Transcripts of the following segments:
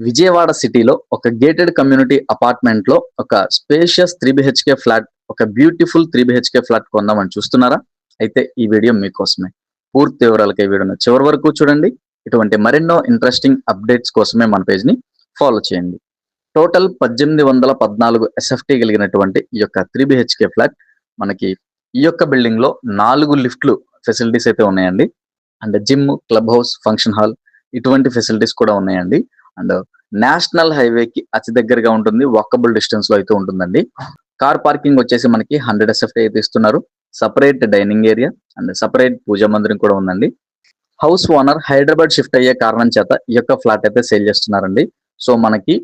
విజయవాడ సిటీలో ఒక gated community apartment లో ఒక స్పేషియస్ 3 BHK ఫ్లాట్, ఒక బ్యూటిఫుల్ 3 BHK ఫ్లాట్ కొందామని చూస్తున్నారా? అయితే ఈ వీడియో మీకోసమే. పూర్తి వివరాలకి ఈ వీడియోను చివరి వరకు చూడండి. ఇటువంటి మరెన్నో ఇంట్రెస్టింగ్ అప్డేట్స్ కోసమే మన పేజ్ ని ఫాలో చేయండి. టోటల్ 1814 SFT కలిగినటువంటి ఈ యొక్క 3 BHK ఫ్లాట్ మనకి ఈ యొక్క బిల్డింగ్ లో 4 లిఫ్ట్లు ఫెసిలిటీస్ అయితే ఉన్నాయండి. And gym, club house, function hall ఇటువంటి ఫెసిలిటీస్ కూడా ఉన్నాయండి. అండ్ నేషనల్ హైవేకి అతి దగ్గరగా ఉంటుంది, వాకబుల్ డిస్టెన్స్ లో అయితే ఉంటుందండి. కార్ పార్కింగ్ వచ్చేసి మనకి 100 SFT అయితే ఇస్తున్నారు. Separate dining area and separate puja మందిరం కూడా ఉందండి. హౌస్ ఓనర్ హైదరాబాద్ షిఫ్ట్ అయ్యే కారణం చేత ఈ యొక్క ఫ్లాట్ అయితే సేల్ చేస్తున్నారండి. సో మనకి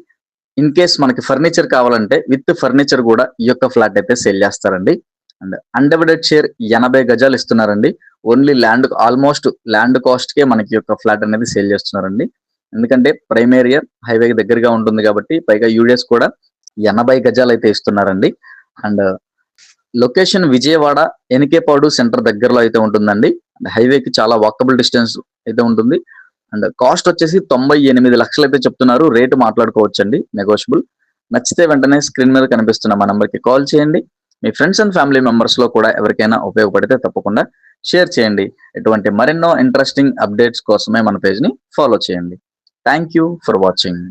ఇన్ కేస్ మనకి ఫర్నిచర్ కావాలంటే విత్ ఫర్నిచర్ కూడా ఈ యొక్క ఫ్లాట్ అయితే సేల్ చేస్తారండి. అండ్ అన్డివైడెడ్ షేర్ 80 గజాలు ఇస్తున్నారండి. Only land, almost land cost కే మనకి ఈ యొక్క ఫ్లాట్ అనేది సేల్ చేస్తున్నారండి. ఎందుకంటే ప్రైమ్ ఏరియా హైవేకి దగ్గరగా ఉంటుంది కాబట్టి, పైగా యూడిఎస్ కూడా 80 గజాలు అయితే ఇస్తున్నారండి. And location Vijayawada Enikepadu centre దగ్గరలో అయితే ఉంటుందండి. అండ్ హైవేకి చాలా వాకబుల్ డిస్టెన్స్ అయితే ఉంటుంది. అండ్ కాస్ట్ వచ్చేసి 98 లక్షలు అయితే చెప్తున్నారు. రేటు మాట్లాడుకోవచ్చండి, నెగోషియబుల్. నచ్చితే వెంటనే స్క్రీన్ మీద కనిపిస్తున్న మా నంబర్కి కాల్ చేయండి. మీ ఫ్రెండ్స్ అండ్ ఫ్యామిలీ మెంబర్స్ లో కూడా ఎవరికైనా ఉపయోగపడితే తప్పకుండా షేర్ చేయండి. ఇటువంటి మరెన్నో ఇంట్రెస్టింగ్ అప్డేట్స్ కోసమే మన పేజ్ ని ఫాలో చేయండి. Thank you for watching.